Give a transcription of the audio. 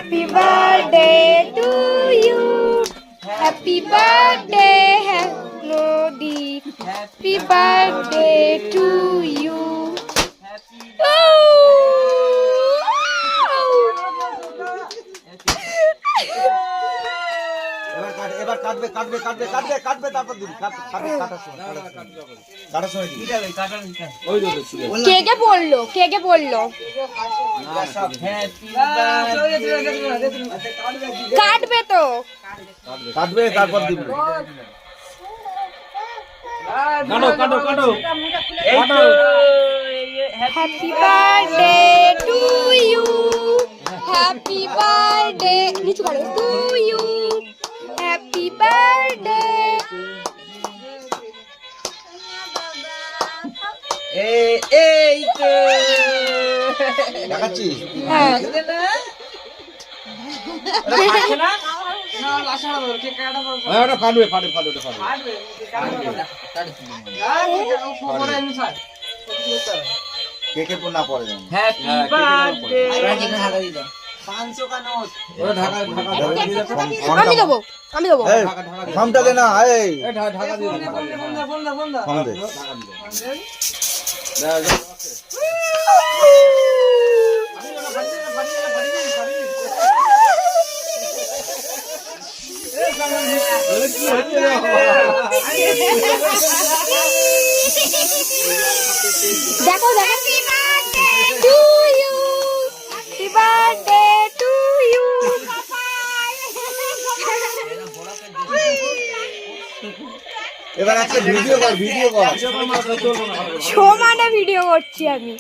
Happy birthday to you. Happy birthday, Nodi. Happy birthday to you. এবার কাটবে কাটবে কাটবে কাটবে কাটবে তারপর দিবি কাটার সময় দিবি কেকে পড়লো কেকে পড়লো কাটবে তো কাটবে তারপর দিবি কাটো কাটো কাটো কাটো happy birthday to you happy birthday নিচু করো টু ইউ হ্যাপি বার্থডে এই তো দেখাচ্ছি হ্যাঁ ওটা ফাটবে ফাটবে ফাটবে ওটা ফাটবে কেকে না পড়ে হ্যাপি বার্থডে 500 का नोट ওটা ঢাকা ঢাকা আমি দেবো আমি দেবো ফর্মটা দে না এই ঢাকা দিয়ে ফর্ম দে দেখো দেখো to you happy birthday to you এবার একটা ভিডিও কর সমানে ভিডিও করছি আমি